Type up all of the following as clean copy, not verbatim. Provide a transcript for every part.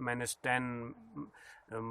-10,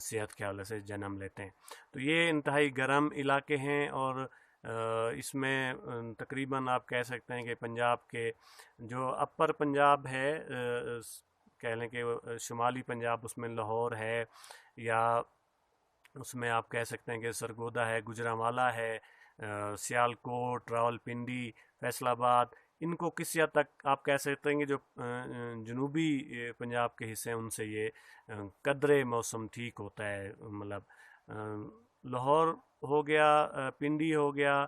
صحت کے حوالے سے جنم لیتے ہیں۔ تو یہ انتہائی گرم علاقے ہیں، اور اس میں تقریباً آپ کہہ سکتے ہیں کہ پنجاب کے جو اپر پنجاب ہے، کہہ لیں کہ شمالی پنجاب، اس میں لاہور ہے، یا اس میں آپ کہہ سکتے ہیں کہ سرگودا ہے، گجرانوالہ ہے، سیالکوٹ، راولپنڈی، فیصل آباد، ان کو کسی حد تک آپ کہہ سکتے ہیں کہ جو جنوبی پنجاب کے حصے ہیں ان سے یہ قدرے موسم ٹھیک ہوتا ہے۔ مطلب لاہور ہو گیا، پنڈی ہو گیا،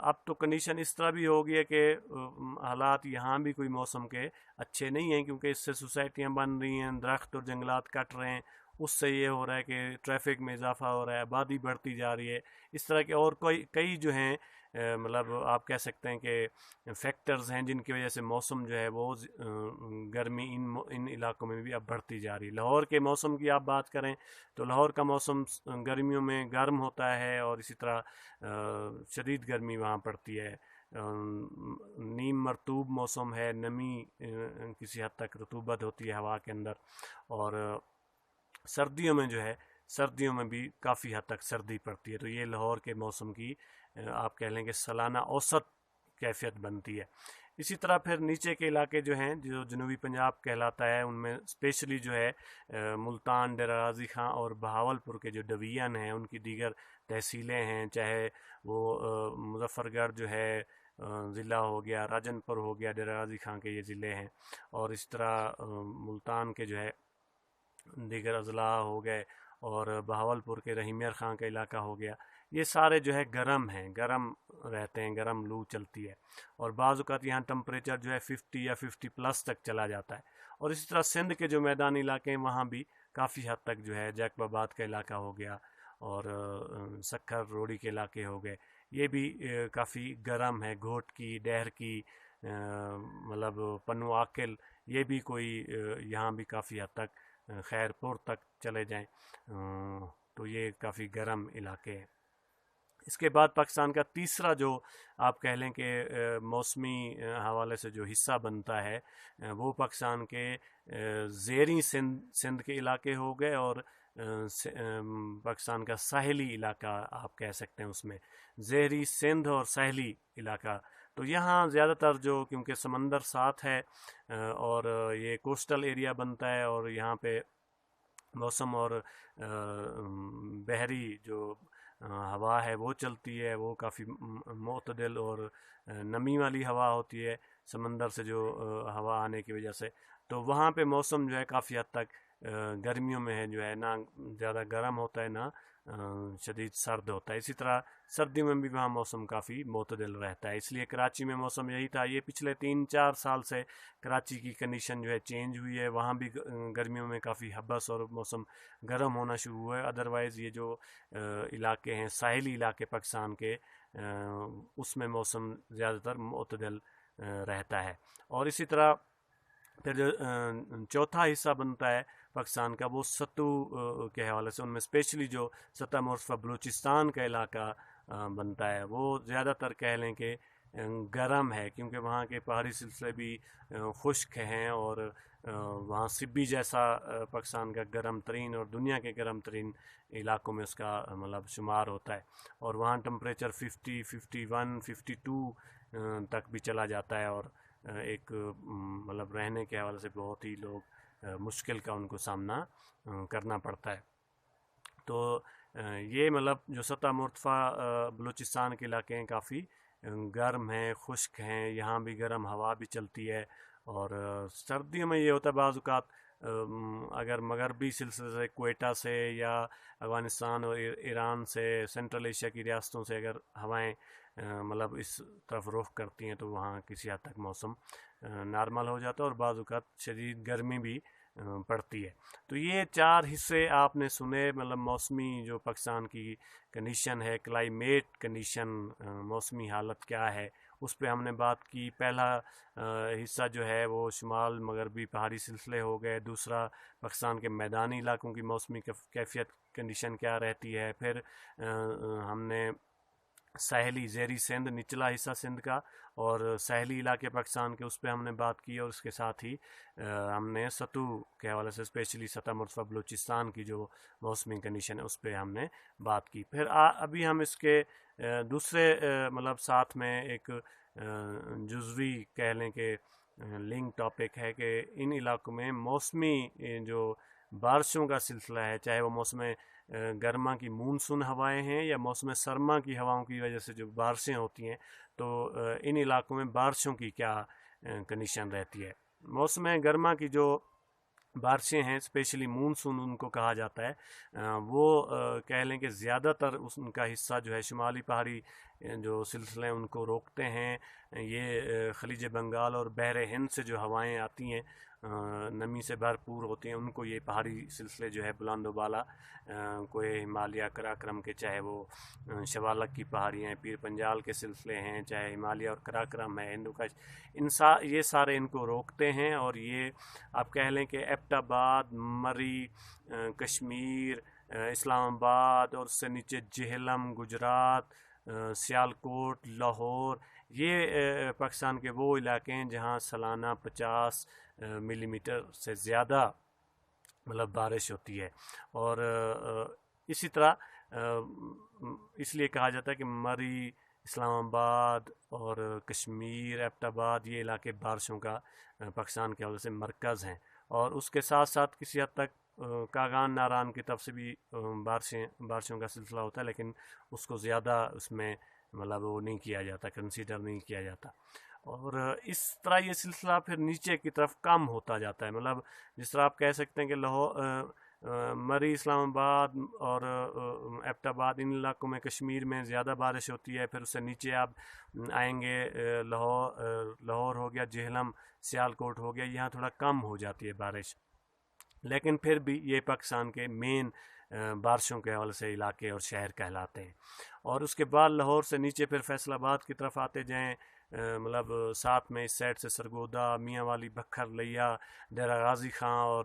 اب تو کنڈیشن اس طرح بھی ہو گئی ہے کہ حالات یہاں بھی کوئی موسم کے اچھے نہیں ہیں، کیونکہ اس سے سوسائٹیاں بن رہی ہیں، درخت اور جنگلات کٹ رہے ہیں، اس سے یہ ہو رہا ہے کہ ٹریفک میں اضافہ ہو رہا ہے، آبادی بڑھتی جا رہی ہے، اس طرح کے اور کئی جو ہیں مطلب آپ کہہ سکتے ہیں کہ فیکٹرز ہیں جن کی وجہ سے موسم جو ہے وہ گرمی ان علاقوں میں بھی اب بڑھتی جا رہی ہے۔ لاہور کے موسم کی آپ بات کریں تو لاہور کا موسم گرمیوں میں گرم ہوتا ہے، اور اسی طرح شدید گرمی وہاں پڑتی ہے، نیم مرطوب موسم ہے، نمی کسی حد تک رطوبت ہوتی ہے ہوا کے اندر، اور سردیوں میں جو ہے سردیوں میں بھی کافی حد تک سردی پڑتی ہے۔ تو یہ لاہور کے موسم کی آپ کہہ لیں کہ سالانہ اوسط کیفیت بنتی ہے۔ اسی طرح پھر نیچے کے علاقے جو ہیں جو جنوبی پنجاب کہلاتا ہے، ان میں اسپیشلی جو ہے ملتان، ڈیرہ غازی خان اور بہاولپور کے جو ڈویژن ہیں، ان کی دیگر تحصیلیں ہیں، چاہے وہ مظفر گڑھ جو ہے ضلع ہو گیا، راجن پور ہو گیا، ڈیرہ غازی خان کے یہ ضلع ہیں، اور اس طرح ملتان کے جو ہے دیگر اضلاع ہو گئے، اور بہاولپور کے رحیم خان کا علاقہ ہو گیا، یہ سارے جو ہے گرم ہیں، گرم رہتے ہیں، گرم لو چلتی ہے، اور بعض اوقات یہاں ٹمپریچر جو ہے 50 یا 50+ تک چلا جاتا ہے۔ اور اسی طرح سندھ کے جو میدانی علاقے ہیں وہاں بھی کافی حد تک جو ہے جیکب آباد کا علاقہ ہو گیا، اور سکھر روڑی کے علاقے ہو گئے، یہ بھی کافی گرم ہے، گھوٹ کی، ڈہر کی، مطلب پنو آکل، یہ بھی کوئی یہاں بھی کافی حد تک خیر پور تک چلے جائیں، تو یہ کافی گرم علاقے ہیں۔ اس کے بعد پاکستان کا تیسرا جو آپ کہہ لیں کہ موسمی حوالے سے جو حصہ بنتا ہے وہ پاکستان کے زیریں سندھ کے علاقے ہو گئے، اور پاکستان کا ساحلی علاقہ آپ کہہ سکتے ہیں، اس میں زہری سندھ اور ساحلی علاقہ، تو یہاں زیادہ تر جو کیونکہ سمندر ساتھ ہے اور یہ کوسٹل ایریا بنتا ہے، اور یہاں پہ موسم اور بحری جو ہوا ہے وہ چلتی ہے، وہ کافی معتدل اور نمی والی ہوا ہوتی ہے سمندر سے جو ہوا آنے کی وجہ سے، تو وہاں پہ موسم جو ہے کافی حد تک گرمیوں میں ہے جو ہے نہ زیادہ گرم ہوتا ہے نہ شدید سرد ہوتا ہے۔ اسی طرح سردیوں میں بھی وہاں موسم کافی معتدل رہتا ہے، اس لیے کراچی میں موسم یہی تھا۔ یہ پچھلے 3-4 سال سے کراچی کی کنڈیشن جو ہے چینج ہوئی ہے، وہاں بھی گرمیوں میں کافی حبس اور موسم گرم ہونا شروع ہوا ہے، ادروائز یہ جو علاقے ہیں ساحلی علاقے پاکستان کے، اس میں موسم زیادہ تر معتدل رہتا ہے۔ اور اسی طرح پھر جو چوتھا حصہ بنتا ہے پاکستان کا وہ ستو کے حوالے سے، ان میں اسپیشلی جو سطح مرتفع بلوچستان کا علاقہ بنتا ہے وہ زیادہ تر کہہ لیں کہ گرم ہے، کیونکہ وہاں کے پہاڑی سلسلے بھی خشک ہیں، اور وہاں سبی جیسا پاکستان کا گرم ترین اور دنیا کے گرم ترین علاقوں میں اس کا مطلب شمار ہوتا ہے، اور وہاں ٹمپریچر 50، 51، 52 تک بھی چلا جاتا ہے، اور ایک مطلب رہنے کے حوالے سے بہت ہی لوگ مشکل کا ان کو سامنا کرنا پڑتا ہے۔ تو یہ مطلب جو سطح مرتفع بلوچستان کے علاقے ہیں کافی گرم ہیں، خشک ہیں، یہاں بھی گرم ہوا بھی چلتی ہے، اور سردیوں میں یہ ہوتا ہے بعض اوقات اگر مغربی سلسلے سے کوئٹہ سے یا افغانستان اور ایران سے، سینٹرل ایشیا کی ریاستوں سے اگر ہوائیں مطلب اس طرف رخ کرتی ہیں تو وہاں کسی حد تک موسم نارمل ہو جاتا ہے، اور بعض اوقات شدید گرمی بھی پڑتی ہے۔ تو یہ 4 حصے آپ نے سنے، مطلب موسمی جو پاکستان کی کنڈیشن ہے، کلائمیٹ کنڈیشن، موسمی حالت کیا ہے، اس پہ ہم نے بات کی۔ پہلا حصہ جو ہے وہ شمال مغربی پہاڑی سلسلے ہو گئے، دوسرا پاکستان کے میدانی علاقوں کی موسمی کیفیت کنڈیشن کیا رہتی ہے، پھر ہم نے ساحلی زیری سندھ نچلا حصہ سندھ کا اور ساحلی علاقے پاکستان کے اس پہ ہم نے بات کی، اور اس کے ساتھ ہی ہم نے سطح کے حوالے سے اسپیشلی سطح مرتفع بلوچستان کی جو موسمی کنڈیشن ہے اس پہ ہم نے بات کی۔ پھر ابھی ہم اس کے دوسرے مطلب ساتھ میں ایک جزوی کہہ لیں کہ لنک ٹاپک ہے کہ ان علاقوں میں موسمی جو بارشوں کا سلسلہ ہے، چاہے وہ موسم گرما کی مونسون ہوائیں ہیں یا موسم سرما کی ہواؤں کی وجہ سے جو بارشیں ہوتی ہیں، تو ان علاقوں میں بارشوں کی کیا کنڈیشن رہتی ہے۔ موسم گرما کی جو بارشیں ہیں اسپیشلی مونسون ان کو کہا جاتا ہے، وہ کہہ لیں کہ زیادہ تر ان کا حصہ جو ہے شمالی پہاڑی جو سلسلے ان کو روکتے ہیں۔ یہ خلیج بنگال اور بحر ہند سے جو ہوائیں آتی ہیں نمی سے بھرپور ہوتی ہیں، ان کو یہ پہاڑی سلسلے جو ہے بلند و بالا کوئی ہمالیہ کراکرم کے، چاہے وہ شوالک کی پہاڑیاں ہیں، پیر پنجال کے سلسلے ہیں، چاہے ہمالیہ اور کراکرم ہے، ہندوکش، یہ سارے ان کو روکتے ہیں۔ اور یہ آپ کہہ لیں کہ ایبٹ آباد، مری، کشمیر، اسلام آباد اور اس سے نیچے جہلم، گجرات، سیالکوٹ، لاہور، یہ پاکستان کے وہ علاقے ہیں جہاں سالانہ 50 ملی میٹر سے زیادہ مطلب بارش ہوتی ہے۔ اور اسی طرح اس لیے کہا جاتا ہے کہ مری، اسلام آباد اور کشمیر، ایبٹ آباد، یہ علاقے بارشوں کا پاکستان کے حوالے سے مرکز ہیں۔ اور اس کے ساتھ ساتھ کسی حد تک کاغان ناران کی طرف سے بھی بارشوں کا سلسلہ ہوتا ہے، لیکن اس کو زیادہ اس میں مطلب وہ نہیں کیا جاتا، کنسیڈر نہیں کیا جاتا۔ اور اس طرح یہ سلسلہ پھر نیچے کی طرف کم ہوتا جاتا ہے، مطلب جس طرح آپ کہہ سکتے ہیں کہ مری، اسلام آباد اور ایبٹ آباد، ان علاقوں میں کشمیر میں زیادہ بارش ہوتی ہے۔ پھر اس سے نیچے آپ آئیں گے، لاہور ہو گیا، جہلم، سیالکوٹ ہو گیا، یہاں تھوڑا کم ہو جاتی ہے بارش، لیکن پھر بھی یہ پاکستان کے مین بارشوں کے حوالے سے علاقے اور شہر کہلاتے ہیں۔ اور اس کے بعد لاہور سے نیچے پھر فیصل آباد کی طرف آتے جائیں، مطلب ساتھ میں اس سائڈ سے سرگودا، میاں والی، بکھر لیا، ڈیرہ غازی خان اور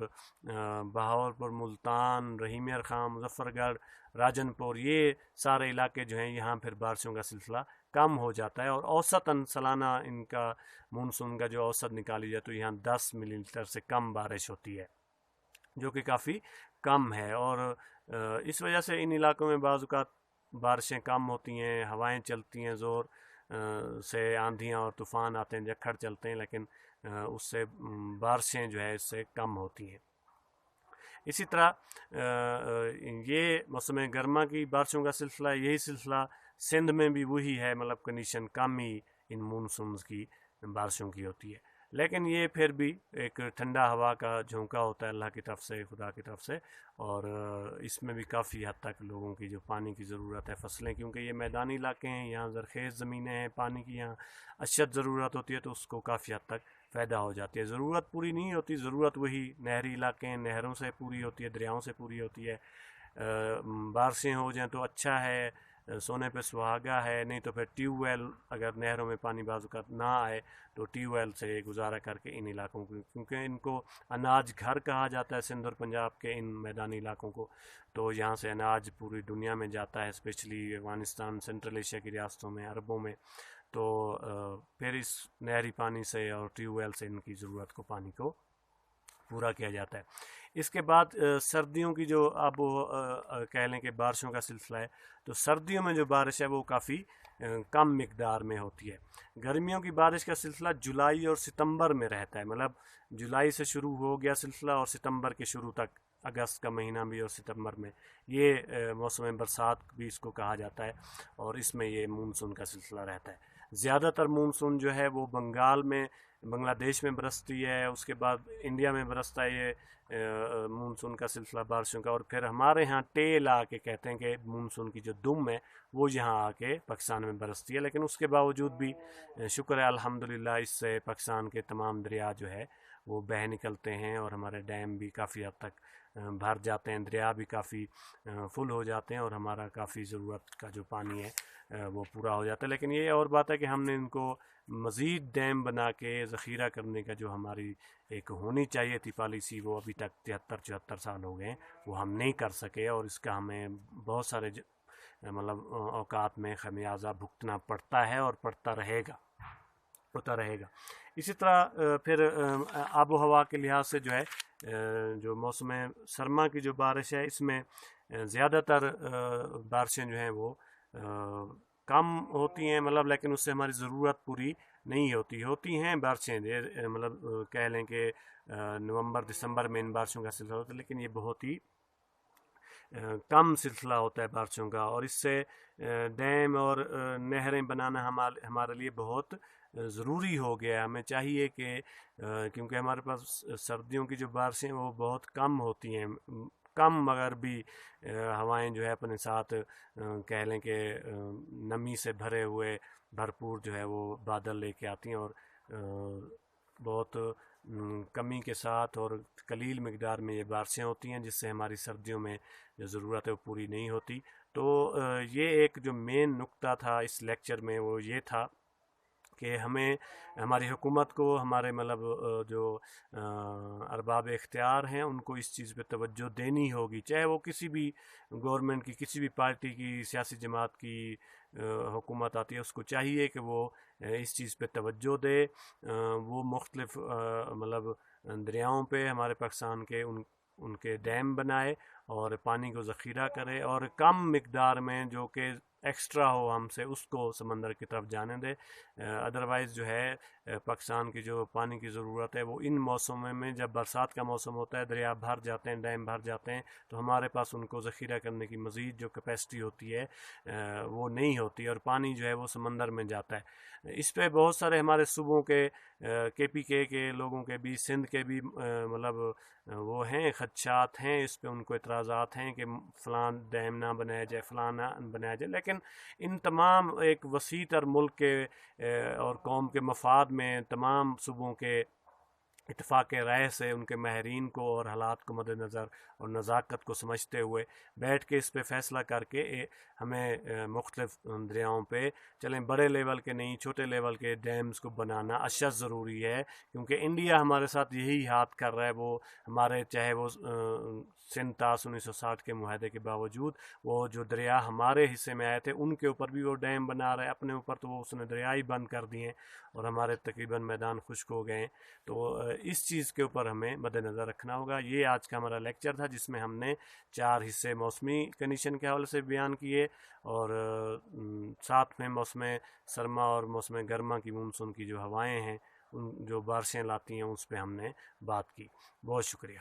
بہاولپور، ملتان، رحیمیار خان، مظفر گڑھ، راجن پور، یہ سارے علاقے جو ہیں یہاں پھر بارشوں کا سلسلہ کم ہو جاتا ہے۔ اور اوسطاً سالانہ ان کا مونسون کا جو اوسط نکالی جائے تو یہاں 10 ملی میٹر سے کم بارش ہوتی ہے، جو کہ کافی کم ہے۔ اور اس وجہ سے ان علاقوں میں بعض اوقات بارشیں کم ہوتی ہیں، ہوائیں چلتی ہیں زور سے، آندھیاں اور طوفان آتے ہیں، جھکڑ چلتے ہیں، لیکن اس سے بارشیں جو ہے اس سے کم ہوتی ہیں۔ اسی طرح یہ موسم گرما کی بارشوں کا سلسلہ، یہی سلسلہ سندھ میں بھی وہی ہے، مطلب کنڈیشن کم ہی ان مونسونز کی بارشوں کی ہوتی ہے، لیکن یہ پھر بھی ایک ٹھنڈا ہوا کا جھونکا ہوتا ہے اللہ کی طرف سے، خدا کی طرف سے، اور اس میں بھی کافی حد تک لوگوں کی جو پانی کی ضرورت ہے، فصلیں کیونکہ یہ میدانی علاقے ہیں، یہاں زرخیز زمینیں ہیں، پانی کی یہاں اشد ضرورت ہوتی ہے، تو اس کو کافی حد تک پیدا ہو جاتی ہے۔ ضرورت پوری نہیں ہوتی، ضرورت وہی نہری علاقے ہیں، نہروں سے پوری ہوتی ہے، دریاؤں سے پوری ہوتی ہے۔ بارشیں ہو جائیں تو اچھا ہے، سونے پہ سہاگا ہے، نہیں تو پھر ٹیوب ویل، اگر نہروں میں پانی بعض اوقات نہ آئے تو ٹیوب ویل سے گزارا کر کے ان علاقوں کو، کیونکہ ان کو اناج گھر کہا جاتا ہے سندھ اور پنجاب کے ان میدانی علاقوں کو، تو یہاں سے اناج پوری دنیا میں جاتا ہے، اسپیشلی افغانستان، سینٹرل ایشیا کی ریاستوں میں، عربوں میں، تو پھر اس نہری پانی سے اور ٹیوب ویل سے ان کی ضرورت کو، پانی کو پورا کیا جاتا ہے۔ اس کے بعد سردیوں کی جو اب کہہ لیں کہ بارشوں کا سلسلہ ہے، تو سردیوں میں جو بارش ہے وہ کافی کم مقدار میں ہوتی ہے۔ گرمیوں کی بارش کا سلسلہ جولائی اور ستمبر میں رہتا ہے، مطلب جولائی سے شروع ہو گیا سلسلہ اور ستمبر کے شروع تک، اگست کا مہینہ بھی اور ستمبر میں، یہ موسم برسات بھی اس کو کہا جاتا ہے، اور اس میں یہ مونسون کا سلسلہ رہتا ہے۔ زیادہ تر مونسون جو ہے وہ بنگال میں، بنگلہ دیش میں برستی ہے، اس کے بعد انڈیا میں برستا ہے یہ مونسون کا سلسلہ بارشوں کا، اور پھر ہمارے ہاں ٹیل آ کے کہتے ہیں کہ مونسون کی جو دم ہے وہ یہاں آ کے پاکستان میں برستی ہے، لیکن اس کے باوجود بھی شکر ہے الحمدللہ، اس سے پاکستان کے تمام دریا جو ہے وہ بہہ نکلتے ہیں، اور ہمارے ڈیم بھی کافی حد تک بھر جاتے ہیں، دریا بھی کافی فل ہو جاتے ہیں، اور ہمارا کافی ضرورت کا جو پانی ہے وہ پورا ہو جاتا ہے۔ لیکن یہ اور بات ہے کہ ہم نے ان کو مزید ڈیم بنا کے ذخیرہ کرنے کا جو ہماری ایک ہونی چاہیے تھی پالیسی، وہ ابھی تک 73-74 سال ہو گئے ہیں، وہ ہم نہیں کر سکے، اور اس کا ہمیں بہت سارے مطلب اوقات میں خمیازہ بھگتنا پڑتا ہے اور پڑتا رہے گا، ہوتا رہے گا۔ اسی طرح پھر آب و ہوا کے لحاظ سے جو ہے جو موسم سرما کی جو بارش ہے اس میں زیادہ تر بارشیں جو ہیں وہ کم ہوتی ہیں، مطلب لیکن اس سے ہماری ضرورت پوری نہیں ہوتی ہیں بارشیں، مطلب کہہ لیں کہ نومبر دسمبر میں ان بارشوں کا سلسلہ ہوتا ہے، لیکن یہ بہت ہی کم سلسلہ ہوتا ہے بارشوں کا، اور اس سے ڈیم اور نہریں بنانا ہمارے لیے بہت ضروری ہو گیا ہے۔ ہمیں چاہیے کہ کیونکہ ہمارے پاس سردیوں کی جو بارشیں وہ بہت کم ہوتی ہیں، کم مگر بھی ہوائیں جو ہے اپنے ساتھ کہہ لیں کہ نمی سے بھرے ہوئے بھرپور جو ہے وہ بادل لے کے آتی ہیں، اور بہت کمی کے ساتھ اور قلیل مقدار میں یہ بارشیں ہوتی ہیں، جس سے ہماری سردیوں میں جو ضرورت ہے وہ پوری نہیں ہوتی۔ تو یہ ایک جو مین نقطہ تھا اس لیکچر میں وہ یہ تھا کہ ہمیں ہماری حکومت کو، ہمارے مطلب جو ارباب اختیار ہیں ان کو اس چیز پہ توجہ دینی ہوگی، چاہے وہ کسی بھی گورنمنٹ کی، کسی بھی پارٹی کی، سیاسی جماعت کی حکومت آتی ہے، اس کو چاہیے کہ وہ اس چیز پہ توجہ دے، وہ مختلف مطلب دریاؤں پہ ہمارے پاکستان کے ان کے ڈیم بنائے اور پانی کو ذخیرہ کرے، اور کم مقدار میں جو کہ ایکسٹرا ہو ہم سے اس کو سمندر کی طرف جانے دے۔ ادروائز جو ہے پاکستان کی جو پانی کی ضرورت ہے وہ ان موسموں میں، جب برسات کا موسم ہوتا ہے، دریا بھر جاتے ہیں، ڈیم بھر جاتے ہیں، تو ہمارے پاس ان کو ذخیرہ کرنے کی مزید جو کیپیسٹی ہوتی ہے وہ نہیں ہوتی، اور پانی جو ہے وہ سمندر میں جاتا ہے۔ اس پہ بہت سارے ہمارے صوبوں کے پی کے لوگوں کے بھی، سندھ کے بھی مطلب وہ ہیں خدشات ہیں، اس پہ ان کو اعتراضات ہیں کہ فلاں ڈیم نہ بنایا جائے، فلاں نہ بنایا جائے، لیکن ان تمام ایک وسیع تر ملک کے اور قوم کے مفاد میں تمام صوبوں کے اتفاق رائے سے ان کے ماہرین کو اور حالات کو مد نظر اور نزاکت کو سمجھتے ہوئے بیٹھ کے اس پہ فیصلہ کر کے ہمیں مختلف دریاؤں پہ چلیں، بڑے لیول کے نہیں، چھوٹے لیول کے ڈیمز کو بنانا اشد ضروری ہے، کیونکہ انڈیا ہمارے ساتھ یہی ہاتھ کر رہا ہے۔ وہ ہمارے چاہے وہ سن تاس 1960 کے معاہدے کے باوجود وہ جو دریا ہمارے حصے میں آئے تھے ان کے اوپر بھی وہ ڈیم بنا رہا ہے، اپنے اوپر تو وہ اس نے دریا ہی بند کر دیے اور ہمارے تقریباً میدان خشک ہو گئے ہیں۔ تو اس چیز کے اوپر ہمیں مد نظر رکھنا ہوگا۔ یہ آج کا ہمارا لیکچر تھا جس میں ہم نے 4 حصے موسمی کنڈیشن کے حوالے سے بیان کیے، اور ساتھ میں موسم سرما اور موسم گرما کی مونسون کی جو ہوائیں ہیں، ان جو بارشیں لاتی ہیں، اس پہ ہم نے بات کی۔ بہت شکریہ۔